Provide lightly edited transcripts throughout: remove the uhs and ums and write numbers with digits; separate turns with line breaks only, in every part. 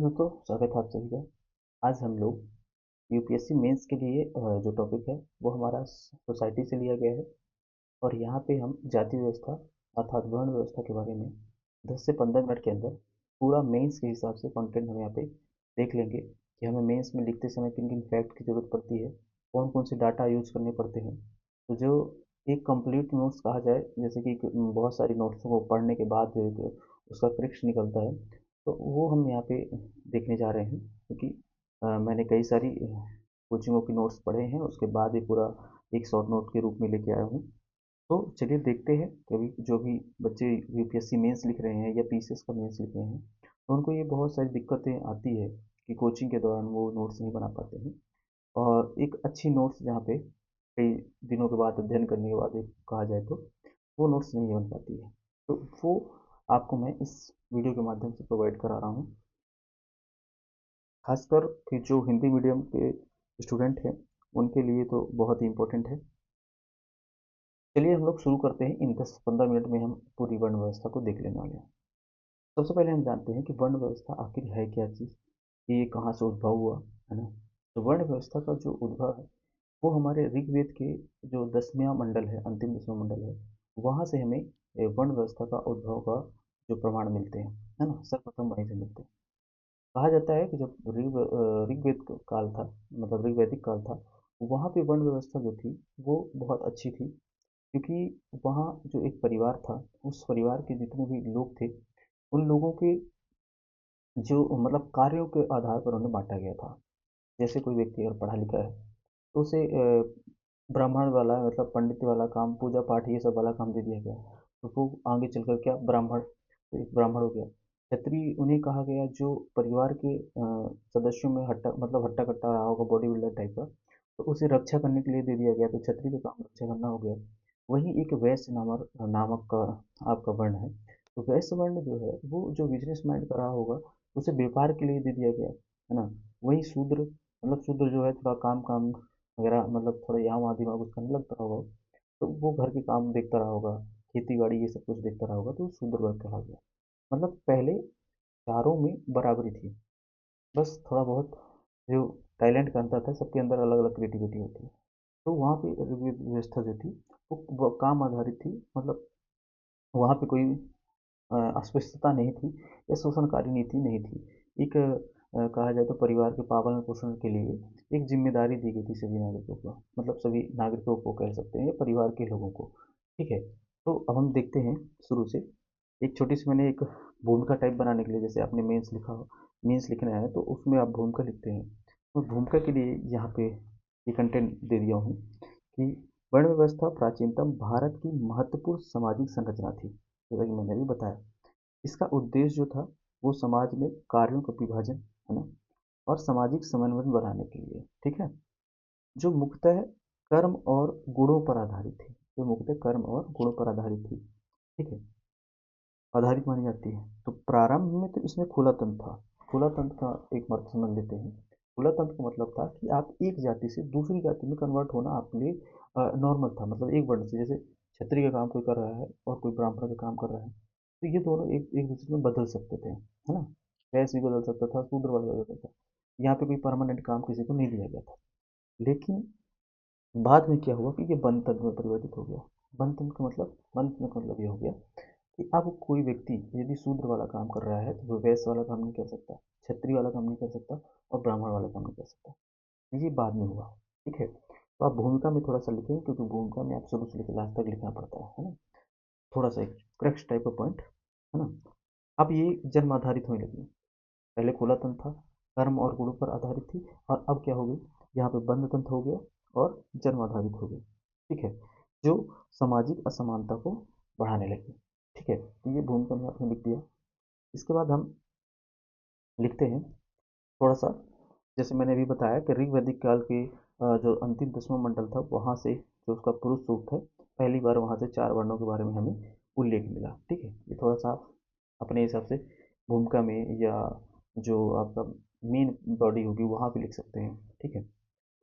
दोस्तों, स्वागत है आप सभी का। आज हम लोग यूपीएससी मेंस के लिए जो टॉपिक है वो हमारा सोसाइटी से लिया गया है। और यहाँ पे हम जाति व्यवस्था अर्थात वर्ण व्यवस्था के बारे में 10 से 15 मिनट के अंदर पूरा मेंस के हिसाब से कंटेंट हम यहाँ पे देख लेंगे कि हमें मेंस में लिखते समय किन किन फैक्ट की ज़रूरत पड़ती है, कौन कौन से डाटा यूज करने पड़ते हैं। तो जो एक कंप्लीट नोट्स कहा जाए, जैसे कि बहुत सारी नोट्स को पढ़ने के बाद जो एक उसका क्रिक्स निकलता है, तो वो हम यहाँ पे देखने जा रहे हैं। क्योंकि मैंने कई सारी कोचिंगों की नोट्स पढ़े हैं, उसके बाद ही पूरा एक शॉर्ट नोट के रूप में लेके आया हूँ। तो चलिए देखते हैं कि अभी जो भी बच्चे यूपीएससी मेंस लिख रहे हैं या पीसीएस का मेंस लिख रहे हैं, तो उनको ये बहुत सारी दिक्कतें आती है कि कोचिंग के दौरान वो नोट्स नहीं बना पाते हैं। और एक अच्छी नोट्स जहाँ पे कई दिनों के बाद अध्ययन करने के बाद एक कहा जाए तो वो नोट्स नहीं बन पाती है। तो वो आपको मैं इस वीडियो के माध्यम से प्रोवाइड करा रहा हूँ, खासकर कि जो हिंदी मीडियम के स्टूडेंट हैं उनके लिए तो बहुत ही इम्पोर्टेंट है। चलिए हम लोग शुरू करते हैं। इन 10-15 मिनट में हम पूरी वर्ण व्यवस्था को देख लेने वाले हैं। सबसे पहले हम जानते हैं कि वर्ण व्यवस्था आखिर है क्या चीज़, ये कहाँ से उद्भव हुआ, है ना। तो वर्ण व्यवस्था का जो उद्भव है वो हमारे ऋग्वेद के जो 10वां मंडल है, अंतिम 10वां मंडल है, वहाँ से हमें वर्ण व्यवस्था का उद्भव का जो प्रमाण मिलते हैं, है ना, सर्वप्रथम वहीं से मिलते हैं। कहा जाता है कि जब ऋग्वेद काल था, मतलब ऋग्वैदिक काल था, वहाँ पे वर्ण व्यवस्था जो थी वो बहुत अच्छी थी। क्योंकि वहाँ जो एक परिवार था, उस परिवार के जितने भी लोग थे, उन लोगों के जो मतलब कार्यों के आधार पर उन्हें बांटा गया था। जैसे कोई व्यक्ति अगर पढ़ा लिखा है तो उसे ब्राह्मण वाला मतलब पंडित वाला काम, पूजा पाठ ये सब वाला काम दे दिया गया। तो वो आगे चलकर क्या ब्राह्मण, तो एक ब्राह्मण हो गया। क्षत्रिय उन्हें कहा गया जो परिवार के सदस्यों में हट्टा मतलब हट्टा कट्टा रहा होगा, बॉडी बिल्डर टाइप का, तो उसे रक्षा करने के लिए दे दिया गया। तो क्षत्रिय का काम रक्षा करना हो गया। वहीं एक वैश्य नामक नामक का आपका वर्ण है। तो वैश्य वर्ण जो है वो जो बिजनेस माइंड का रहा होगा, उसे व्यापार के लिए दे दिया गया, है ना। वहीं शूद्र, मतलब शूद्र जो है थोड़ा काम काम वगैरह, मतलब थोड़ा यहाँ वहाँ दिमाग उसका नहीं लगता होगा, तो वो घर के काम देखता रहा होगा, खेती बाड़ी ये सब कुछ देखता रहा होगा, तो वो शूद्र वर्ग कहा गया। मतलब पहले चारों में बराबरी थी, बस थोड़ा बहुत जो टैलेंट का अंतर था, सबके अंदर अलग अलग क्रिएटिविटी होती है। तो वहाँ पे व्यवस्था जो थी वो काम आधारित थी। मतलब वहाँ पे कोई अस्पृश्यता नहीं थी या शोषणकारी नीति नहीं थी। एक कहा जाए तो परिवार के पालन पोषण के लिए एक जिम्मेदारी दी गई थी सभी नागरिकों को, मतलब सभी नागरिकों को कह सकते हैं या परिवार के लोगों को। ठीक है। तो अब हम देखते हैं शुरू से। एक छोटी सी मैंने एक भूमिका टाइप बनाने के लिए, जैसे आपने मेंस लिखा हो, मेंस लिखना है तो उसमें आप भूमिका लिखते हैं। तो भूमिका के लिए यहाँ पे ये कंटेंट दे दिया हूँ कि वर्ण व्यवस्था प्राचीनतम भारत की महत्वपूर्ण सामाजिक संरचना थी, जैसा कि मैंने अभी बताया। इसका उद्देश्य जो था वो समाज में कार्यों का विभाजन, है ना, और सामाजिक समन्वय बनाने के लिए, ठीक है, जो मुख्यतः कर्म और गुणों पर आधारित थी। जो मुख्यतः कर्म और गुणों पर आधारित थी, ठीक है, आधारित मानी जाती है। तो प्रारंभ में तो इसमें खुला तंत्र था। खुला तंत्र का एक मतलब समझ लेते हैं। खुला तंत्र का मतलब था कि आप एक जाति से दूसरी जाति में कन्वर्ट होना आपके लिए नॉर्मल था। मतलब एक वर्ण से, जैसे क्षत्रिय का काम कोई कर रहा है और कोई ब्राह्मण का काम कर रहा है, तो ये दोनों एक एक दूसरे में बदल सकते थे, है ना। वैश्य भी बदल सकता था, शूद्र वाला बदल सकता था। यहाँ पे कोई परमानेंट काम किसी को नहीं दिया गया था। लेकिन बाद में क्या हुआ कि ये बंद तंत्र में परिवर्तित हो गया। बंद तंत्र का मतलब, बंद तंत्र का मतलब ये हो गया कि अब कोई व्यक्ति यदि शूद्र वाला काम कर रहा है तो वो वैश्य वाला काम नहीं कर सकता, क्षत्रिय वाला काम नहीं कर सकता, और ब्राह्मण वाला काम नहीं कर सकता। ये बाद में हुआ, ठीक है। तो आप भूमिका में थोड़ा सा लिखें, क्योंकि भूमिका में आप शुरू से लेकर लास्ट तक लिखना पड़ता है ना। थोड़ा सा एक क्रक्स टाइप का पॉइंट, है ना। अब ये जन्म आधारित होने लगी। पहले खुला तंत्र था, कर्म और गुणों पर आधारित थी, और अब क्या हो गई, यहाँ पे बंद तंत्र हो गया और जन्म आधारित हो गई, ठीक है, जो सामाजिक असमानता को बढ़ाने लगी। ठीक है, तो ये भूमिका में आपने लिख दिया। इसके बाद हम लिखते हैं थोड़ा सा, जैसे मैंने अभी बताया कि ऋग्वैदिक काल के जो अंतिम 10वां मंडल था, वहाँ से जो उसका पुरुष सूक्त है, पहली बार वहाँ से 4 वर्णों के बारे में हमें उल्लेख मिला। ठीक है, ये थोड़ा सा आप अपने हिसाब से भूमिका में या जो आपका मेन बॉडी होगी वहाँ पे लिख सकते हैं। ठीक है,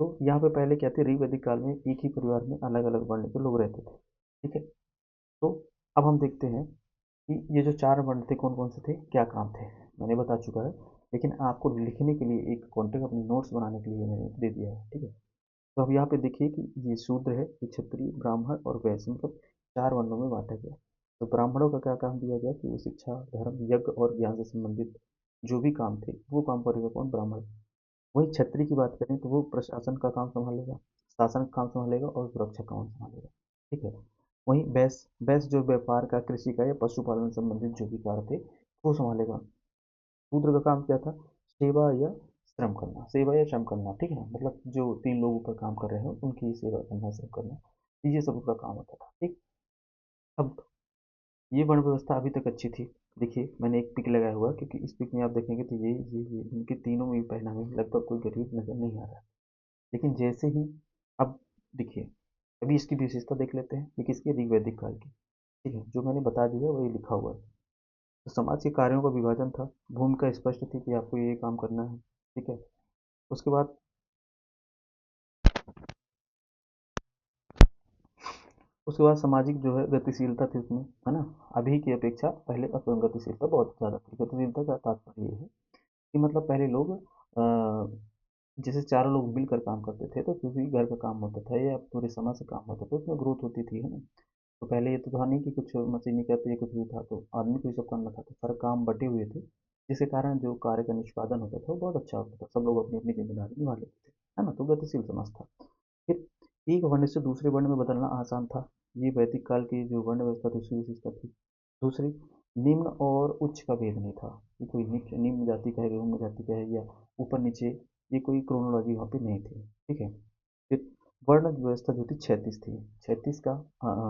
तो यहाँ पे पहले क्या थे, ऋग्वैदिक काल में एक ही परिवार में अलग अलग वर्ण के लोग रहते थे। ठीक है, तो अब हम देखते हैं कि ये जो 4 वर्ण थे कौन कौन से थे, क्या काम थे, मैंने बता चुका है। लेकिन आपको लिखने के लिए एक कॉन्टेक्ट अपने नोट्स बनाने के लिए मैंने दे दिया है, ठीक है। तो अब यहाँ पे देखिए कि ये शूद्र है, ये क्षत्रिय, ब्राह्मण और वैश्य, मतलब 4 वर्णों में बाँटा गया। तो ब्राह्मणों का क्या काम दिया गया कि वो शिक्षा, धर्म, यज्ञ और ज्ञान से संबंधित जो भी काम थे, वो काम करेगा कौन? ब्राह्मण। वहीं क्षत्रिय की बात करें तो वो प्रशासन का काम संभालेगा, शासन का काम संभालेगा और सुरक्षा का काम संभालेगा, ठीक है। वहीं वैश्य वैश्य जो व्यापार का, कृषि का या पशुपालन से संबंधित जो भी कार्य थे, वो संभालेगा। शूद्र का काम क्या था? सेवा या श्रम करना, सेवा या श्रम करना, ठीक है, मतलब जो 3 लोग ऊपर काम कर रहे हैं उनकी सेवा करना, श्रम करना, ये सब उसका काम होता था, ठीक। अब ये वर्ण व्यवस्था अभी तक अच्छी थी। देखिए मैंने एक पिक लगाया हुआ है, क्योंकि इस पिक में आप देखेंगे तो ये इनके तीनों में पहनावे में लगभग कोई गरीब नजर नहीं आ रहा है। लेकिन जैसे ही, अब देखिए, अभी इसकी विशेषता देख लेते हैं, ये किसकी? ऋग्वैदिक काल की, ठीक है। जो मैंने बता दिया वही लिखा हुआ है। तो समाज के कार्यों का विभाजन था, भूमिका स्पष्ट थी कि आपको ये काम करना है, ठीक है। उसके बाद उसके बाद सामाजिक जो है गतिशीलता थी उसमें, है ना। अभी की अपेक्षा पहले गतिशीलता बहुत ज़्यादा थी। गतिशीलता का तात्पर्य ये है कि मतलब पहले लोग जैसे चारों लोग मिलकर काम करते थे तो जो भी घर का काम होता था या पूरे समाज से काम होता था उसमें ग्रोथ होती थी, है ना। तो पहले ये तो था नहीं कि कुछ मशीनी कहते ये कुछ भी था, तो आदमी को ये सब करना था, तो सारे काम बटे हुए थे, जिसके कारण जो कार्य का निष्पादन होता था वो बहुत अच्छा होता था, सब लोग अपनी अपनी जिम्मेदारी निभा लेते थे, है ना। तो गतिशील समाज था। फिर एक वर्ण से दूसरे वर्ण में बदलना आसान था। ये वैदिक काल की जो वर्ण व्यवस्था थी उसकी विशेषता थी। दूसरी, निम्न और उच्च का भेद नहीं था, कि कोई निम्न जाति का है, उम्र जाति का है, या ऊपर नीचे, ये कोई क्रोनोलॉजी वहाँ पे नहीं थी, ठीक है। फिर वर्ण व्यवस्था जो थी 36 थी। 36 का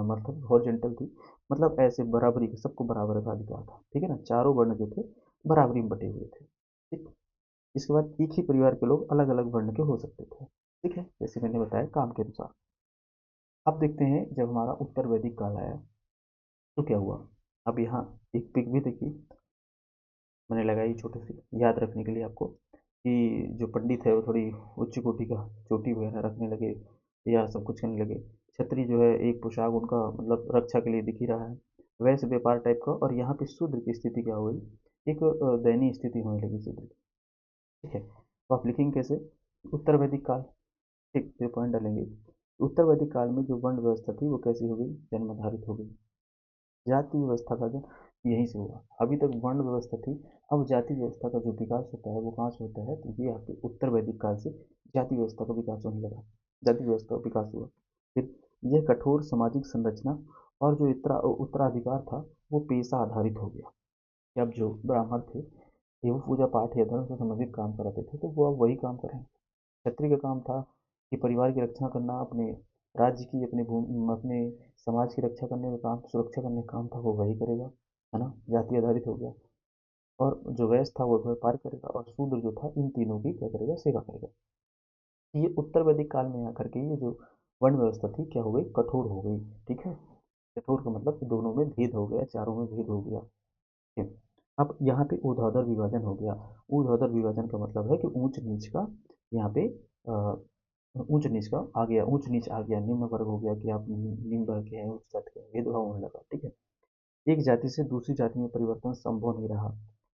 मतलब हॉरिजॉन्टल थी, मतलब ऐसे बराबरी का, सबको बराबर का अधिकार था, ठीक है ना। चारों वर्ण जो थे बराबरी में बटे हुए थे, ठीक। इसके बाद एक ही परिवार के लोग अलग अलग वर्ण के हो सकते थे, ठीक है, जैसे मैंने बताया काम के अनुसार। अब देखते हैं जब हमारा उत्तर वैदिक काल आया तो क्या हुआ। अब यहाँ एक पिक भी देखिए मैंने लगाई छोटी सी, याद रखने के लिए आपको, कि जो पंडित है वो थोड़ी उच्च कोटि का चोटी वगैरह रखने लगे या सब कुछ करने लगे। छतरी जो है एक पोशाक उनका मतलब रक्षा के लिए दिख ही रहा है, वैसे व्यापार टाइप का। और यहाँ पे शूद्र की स्थिति क्या हो गई? एक दयनीय स्थिति होने लगी शूद्र की, ठीक है। तो आप लिखेंगे कैसे? उत्तर वैदिक काल, ठीक, ये पॉइंट डालेंगे। उत्तर वैदिक काल में जो वर्ण व्यवस्था थी वो कैसी हो गई? जन्माधारित हो गई। जाति व्यवस्था का जो यहीं से हुआ, अभी तक वर्ण व्यवस्था थी, अब जाति व्यवस्था का जो विकास होता है वो कहाँ से होता है? तो ये आपके उत्तर वैदिक काल से जाति व्यवस्था का विकास होने लगा, जाति व्यवस्था का विकास हुआ। फिर यह कठोर सामाजिक संरचना और जो उत्तराधिकार था वो पेशा आधारित हो गया, कि अब जो ब्राह्मण थे ये वो पूजा पाठ या धर्म से संबंधित काम कराते थे, तो वो अब वही काम करें। क्षत्रिय का काम था कि परिवार की रक्षा करना, अपने राज्य की, अपने भूमि, अपने समाज की रक्षा करने का काम, सुरक्षा करने का काम था वो वही करेगा, है ना। जाति आधारित हो गया। और जो वैश्य था वो व्यापार करेगा, और शूद्र जो था इन तीनों की क्या करेगा? सेवा करेगा। ये उत्तर वैदिक काल में आकर के ये जो वर्ण व्यवस्था थी क्या हो गई? कठोर हो गई, ठीक है। कठोर का मतलब कि दोनों में भेद हो गया, चारों में भेद हो गया, ठीक है। अब यहाँ पे ऊर्ध्वाधर विभाजन हो गया। ऊर्ध्वाधर विभाजन का मतलब है कि ऊंच नीच का यहाँ पे ऊंच नीच का आ गया, ऊंच नीच आ गया, निम्न वर्ग हो गया कि आप निम्न वर्ग के हैं, उच्च जाति के हैं, भेदभाव होने लगा, ठीक है। एक जाति से दूसरी जाति में परिवर्तन संभव नहीं रहा।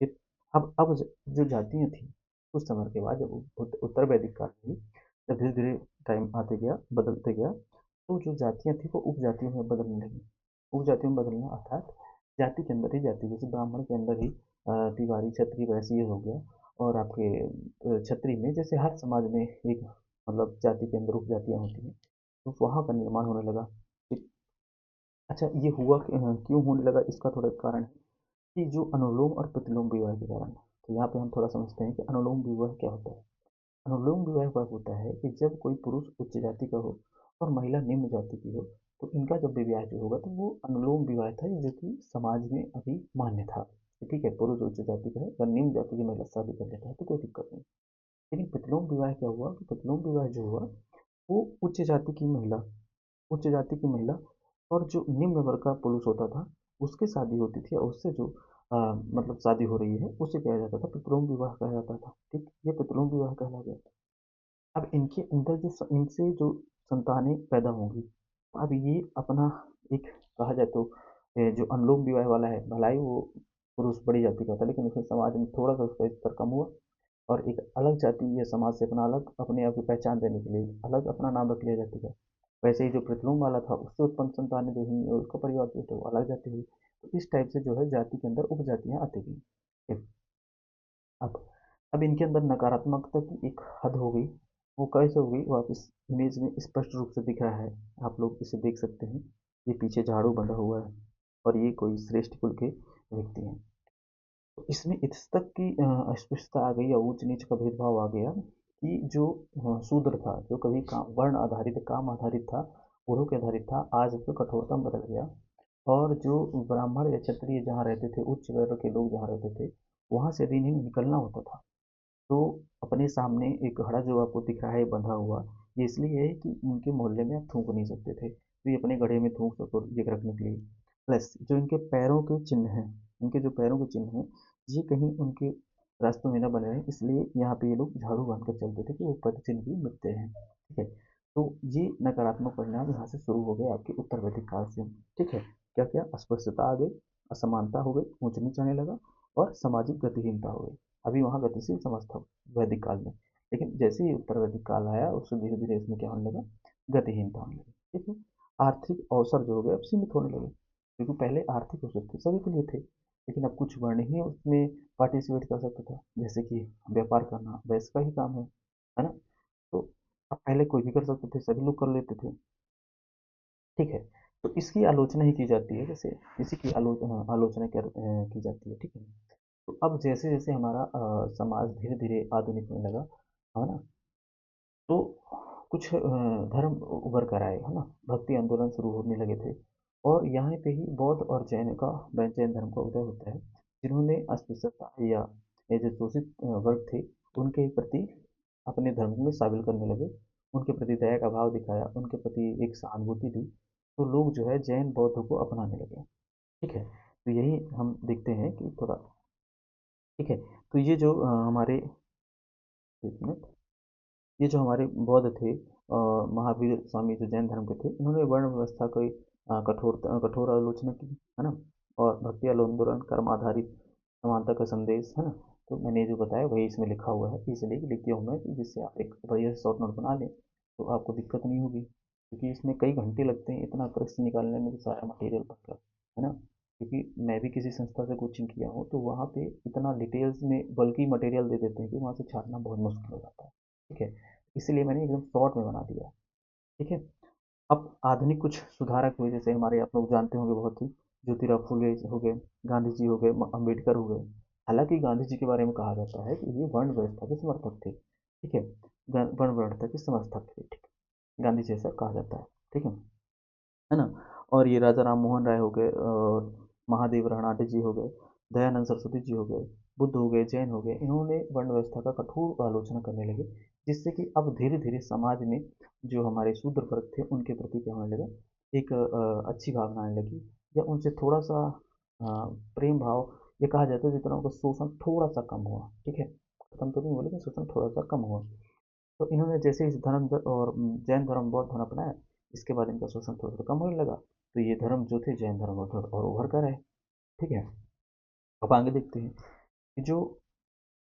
फिर अब जो जातियां थी कुछ समय के बाद, जब उत्तर वैदिक काल में जब धीरे धीरे टाइम आते गया, बदलते गया, तो जो जातियां थी वो उपजातियों में बदलने लगी। उपजातियों में बदलना अर्थात जाति के अंदर ही जाति, जैसे ब्राह्मण के अंदर ही तिवारी, क्षत्रिय, वैश्य ये हो गया। और आपके क्षत्रिय में जैसे हर समाज में एक मतलब जाति के अंदर उपजातियां होती हैं, तो वहाँ का निर्माण होने लगा। ठीक। अच्छा, ये हुआ क्यों होने लगा? इसका थोड़ा कारण है कि जो अनुलोम और प्रतिलोम विवाह के कारण। तो यहाँ पे हम थोड़ा समझते हैं कि अनुलोम विवाह क्या होता है। अनुलोम विवाह वह होता है कि जब कोई पुरुष उच्च जाति का हो और महिला निम्न जाति की हो, तो इनका जब विवाह जो होगा तो वो अनुलोम विवाह था, जो कि समाज में अभी मान्य था। ठीक है, पुरुष उच्च जाति का है और निम्न जाति की महिला शादी कर लेता है तो कोई दिक्कत नहीं। लेकिन प्रतिलोम विवाह क्या हुआ कि प्रतिलोम विवाह जो हुआ वो उच्च जाति की महिला, उच्च जाति की महिला और जो निम्न वर्ग का पुरुष होता था उसकी शादी होती थी, और उससे जो मतलब शादी हो रही है उसे कहा जाता था पितरों विवाह कहा जाता था, ठीक। ये पितरों विवाह कहला गया। अब इनके अंदर जो इनसे जो संतानें पैदा होंगी, अब ये अपना एक कहा जाए तो जो अनुलोम विवाह वाला है, भलाई वो पुरुष बड़ी जाति का था, लेकिन उसने समाज में थोड़ा सा उसका स्तर कम हुआ और एक अलग जाति या समाज से अपना अलग अपने आप की पहचान देने के लिए अलग अपना नाम रख लिया जाति का। वैसे ही जो पृथ्वीम वाला था उससे उत्पन्न संतान जो हुई उसका परिवार जो था वो अलग जाति हुई। तो इस टाइप से जो है जाति के अंदर उपजातियां आती गई। अब अब इनके अंदर नकारात्मकता की एक हद हो गई। वो कैसे हो गई वो आप इस इमेज में स्पष्ट रूप से दिख रहा है। आप लोग इसे देख सकते हैं। ये पीछे झाड़ू बंधा हुआ है और ये कोई श्रेष्ठ कुल के व्यक्ति हैं। तो इसमें इस तक की अस्पृश्यता आ गई या ऊंच नीच का भेदभाव आ गया कि जो शूद्र था, जो कभी काम वर्ण आधारित काम आधारित था, गुरु के आधारित था, आज तो कठोरता में बदल गया। और जो ब्राह्मण या क्षत्रिय जहाँ रहते थे, उच्च वर्ग के लोग जहाँ रहते थे, वहाँ से यदि इन्हें निकलना होता था तो अपने सामने एक घड़ा जो आपको दिख रहा है बंधा हुआ, ये इसलिए है कि उनके मोहल्ले में आप थूक नहीं सकते थे, तो ये अपने घड़े में थूक सको ये रखने के लिए। प्लस जो इनके पैरों के चिन्ह हैं, इनके जो पैरों के चिन्ह हैं, ये कहीं उनके रास्तों में न बने रहे, इसलिए यहाँ पे ये लोग झाड़ू बांध कर चलते थे कि वो पद चिन्ह भी मिटते हैं। ठीक है। तो ये नकारात्मक परिणाम यहाँ से शुरू हो गए आपके उत्तर वैदिक काल से। ठीक है। क्या क्या अस्पृश्यता आ गई, असमानता हो गई, ऊंच नीच आने लगा और सामाजिक गतिहीनता हो गई। अभी वहाँ गतिशील समाज था वैदिक काल में, लेकिन जैसे ही उत्तर वैदिक काल आया उससे धीरे धीरे इसमें क्या होने लगा, गतिहीनता होने लगी। ठीक है। आर्थिक अवसर जो हो गए अब सीमित होने लगे, क्योंकि पहले आर्थिक अवसर थे सभी के लिए थे, लेकिन अब कुछ वर्ण ही उसमें पार्टिसिपेट कर सकता था, जैसे कि व्यापार करना वैसे का ही काम है ना। तो अब पहले कोई भी कर सकते थे, सभी लोग कर लेते थे। ठीक है। तो इसकी आलोचना ही की जाती है, जैसे इसी की आलोचना की जाती है। ठीक है। तो अब जैसे जैसे हमारा समाज धीरे धीरे आधुनिक होने लगा, है ना, तो कुछ धर्म उभर कर आए, है ना, भक्ति आंदोलन शुरू होने लगे थे। और यहाँ पे ही बौद्ध और जैन धर्म का उदय होता है, जिन्होंने अस्पृश्यता या ये जो शोषित वर्ग थे उनके प्रति अपने धर्म में शामिल करने लगे, उनके प्रति दया का भाव दिखाया, उनके प्रति एक सहानुभूति दी। तो लोग जो है जैन बौद्ध को अपनाने लगे। ठीक है। तो यही हम देखते हैं कि थोड़ा। ठीक है। तो ये जो हमारे एक मिनट, ये जो हमारे बौद्ध थे, महावीर स्वामी जो जैन धर्म के थे, इन्होंने वर्ण व्यवस्था की कठोर आलोचना की, है ना। और भक्ति आंदोलन, कर्म आधारित समानता का संदेश, है ना। तो मैंने जो बताया वही इसमें लिखा हुआ है, इसलिए लिख दिया हूँ मैं कि जिससे आप एक बढ़िया शॉर्ट नोट बना लें तो आपको दिक्कत नहीं होगी, क्योंकि इसमें कई घंटे लगते हैं इतना प्रश्न निकालने में, सारा मटेरियल पढ़कर, है ना। क्योंकि मैं भी किसी संस्था से कोचिंग किया हूँ, तो वहाँ पे इतना डिटेल्स में बल्कि मटेरियल दे देते हैं कि वहाँ से छाटना बहुत मुश्किल हो जाता है। ठीक है। इसलिए मैंने एकदम शॉर्ट में बना दिया। ठीक है। अब आधुनिक कुछ सुधारक हुए, जैसे हमारे आप लोग जानते होंगे बहुत ही, ज्योतिराव फुले हो गए, गांधी जी हो गए, अम्बेडकर हो गए। हालांकि गांधी जी के बारे में कहा जाता है कि ये वर्ण व्यवस्था के समर्थक थे। ठीक है। वर्ण व्यवस्था के समर्थक थे। ठीक है। गांधी जी ऐसा कहा जाता है। ठीक है ना। और ये राजा राम मोहन राय हो गए, और महादेव राणाडे जी हो गए, दयानंद सरस्वती जी हो गए, बुद्ध हो गए, जैन हो गए, इन्होंने वर्ण व्यवस्था का कठोर आलोचना करने लगे, जिससे कि अब धीरे धीरे समाज में जो हमारे शूद्र वर्ग थे उनके प्रति क्या होने लगा, एक अच्छी भावना आने लगी, या उनसे थोड़ा सा प्रेम भाव, ये कहा जाता है जितना उनका शोषण थोड़ा सा कम हुआ। ठीक है। खत्म तो नहीं हुआ, लेकिन शोषण थोड़ा सा कम हुआ। तो इन्होंने जैसे इस धर्म और जैन धर्म बौद्ध धर्म अपनाया, इसके बाद इनका शोषण थोड़ा थोड़ा कम होने लगा, तो ये धर्म जो थे जैन धर्म और उभर कर आए। ठीक है। अब आगे देखते हैं कि जो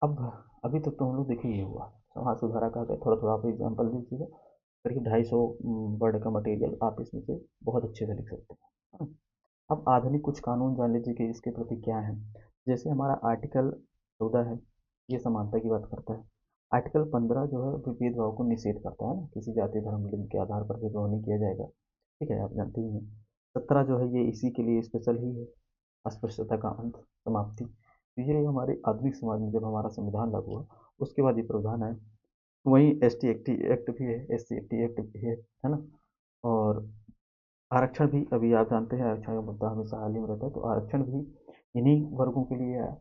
अब अभी तक तो हम लोग देखिए ये हुआ समाज सुधारा का, थोड़ा थोड़ा आप एग्जाम्पल दीजिएगा। करीब 250 वर्ड का मटेरियल आप इसमें से बहुत अच्छे से लिख सकते हैं, है ना? अब आधुनिक कुछ कानून जान लीजिए कि इसके प्रति क्या है। जैसे हमारा आर्टिकल 14 है, ये समानता की बात करता है। आर्टिकल 15 जो है वो भेदभाव को निषेध करता है ना, किसी जाति धर्म लिंग के आधार पर भेदभाव नहीं किया जाएगा। ठीक है, आप जानते ही हैं। 17 जो है ये इसी के लिए स्पेशल ही है, अस्पृश्यता का अंत, समाप्ति। तो ये हमारे आधुनिक समाज में जब हमारा संविधान लागू हुआ उसके बाद ये प्रावधान है। वहीं एस टी एक्टी एक्ट भी है, एस सी एक्टी एक्ट भी है ना। और आरक्षण भी अभी आप जानते हैं, आरक्षण का मुद्दा हमेशा हाल ही में रहता है, तो आरक्षण भी इन्हीं वर्गों के लिए है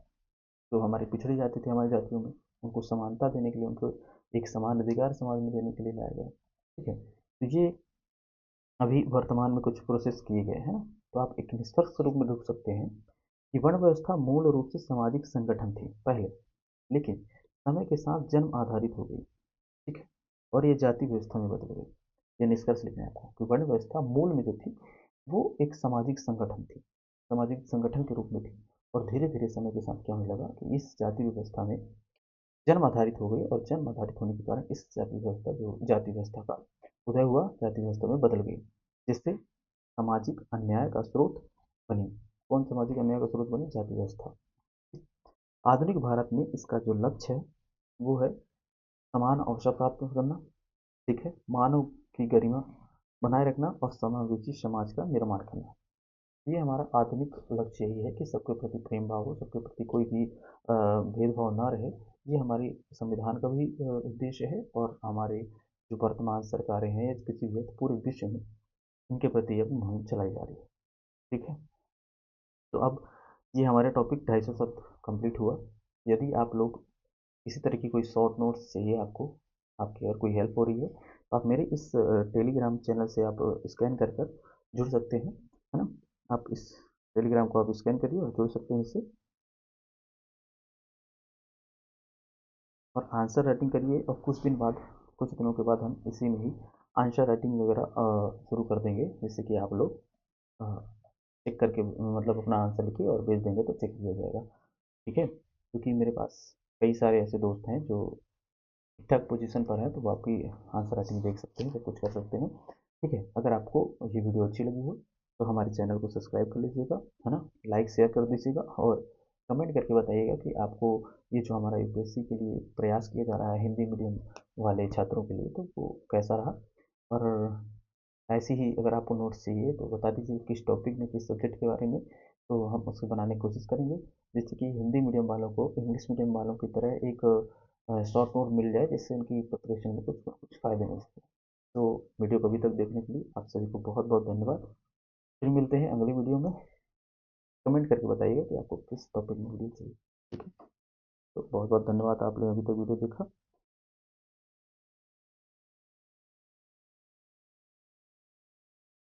जो हमारी पिछड़ी जाति थी, हमारी जातियों में उनको समानता देने के लिए, उनको एक समान अधिकार समाज में देने के लिए लाया गया। ठीक है। तो ये अभी वर्तमान में कुछ प्रोसेस किए गए हैं। तो आप एक निष्कर्ष स्वरूप में लिख सकते हैं कि वर्ण व्यवस्था मूल रूप से सामाजिक संगठन थी पहले, लेकिन समय के साथ जन्म आधारित हो गई। ठीक है। और ये जाति व्यवस्था में बदल गई। ये निष्कर्ष लिखना है आपको कि वर्ण व्यवस्था मूल में जो थी वो एक सामाजिक संगठन थी, सामाजिक संगठन के रूप में थी, और धीरे धीरे समय के साथ क्या होने लगा कि इस जाति व्यवस्था में जन्म आधारित हो गई, और जन्म आधारित होने के कारण इस जाति व्यवस्था का उदय हुआ, जाति व्यवस्था में बदल गई, जिससे सामाजिक अन्याय का स्रोत बनी। कौन सामाजिक अन्याय का स्रोत बनी? जाति व्यवस्था। आधुनिक भारत में इसका जो लक्ष्य है वो है समान अवसर प्राप्त करना, ठीक है, मानव की गरिमा बनाए रखना और समावेशी समाज का निर्माण करना। ये हमारा आधुनिक लक्ष्य यही है कि सबके प्रति प्रेम भाव हो, सबके प्रति कोई भी भेदभाव ना रहे। ये हमारी संविधान का भी उद्देश्य है, और हमारे जो वर्तमान सरकारें हैं या किसी भी पूरे विश्व में इनके प्रति अब मुहिम चलाई जा रही है, ठीक है। तो अब ये हमारे टॉपिक 250 शब्द कंप्लीट हुआ। यदि आप लोग इसी तरह की कोई शॉर्ट नोट्स चाहिए आपको, आपकी अगर कोई हेल्प हो रही है, तो आप मेरे इस टेलीग्राम चैनल से आप स्कैन कर कर जुड़ सकते हैं, है ना। आप इस टेलीग्राम को आप स्कैन करिए और जुड़ सकते हैं इससे, और आंसर राइटिंग करिए। और कुछ दिन बाद, कुछ दिनों के बाद हम इसी में ही आंसर राइटिंग वगैरह शुरू कर देंगे, जिससे कि आप लोग चेक करके मतलब अपना आंसर लिखिए और भेज देंगे तो चेक किया जाएगा, ठीक है। क्योंकि मेरे पास कई सारे ऐसे दोस्त हैं जो ठीक ठाक पोजीशन पर हैं, तो वो आपकी आंसर राइटिंग देख सकते हैं, सब कुछ कर सकते हैं, ठीक है। अगर आपको ये वीडियो अच्छी लगी हो तो हमारे चैनल को सब्सक्राइब कर लीजिएगा, है ना, लाइक शेयर कर दीजिएगा, और कमेंट करके बताइएगा कि आपको ये जो हमारा यूपीएससी के लिए प्रयास किया जा रहा है हिंदी मीडियम वाले छात्रों के लिए, तो वो कैसा रहा। और ऐसे ही अगर आपको नोट्स चाहिए तो बता दीजिए किस टॉपिक में, किस सब्जेक्ट के बारे में, तो हम उसको बनाने की कोशिश करेंगे, जिससे कि हिंदी मीडियम वालों को इंग्लिश मीडियम वालों की तरह एक शॉर्ट नोट मिल जाए, जिससे उनकी प्रिपरेशन में कुछ कुछ फ़ायदे मिल सके। तो वीडियो को अभी तक देखने के लिए आप सभी को बहुत बहुत धन्यवाद। फिर मिलते हैं अगली वीडियो में। कमेंट करके बताइएगा कि आपको किस टॉपिक में वीडियो चाहिए, ठीक है। तो बहुत बहुत धन्यवाद, आप लोगों ने अभी तक वीडियो देखा।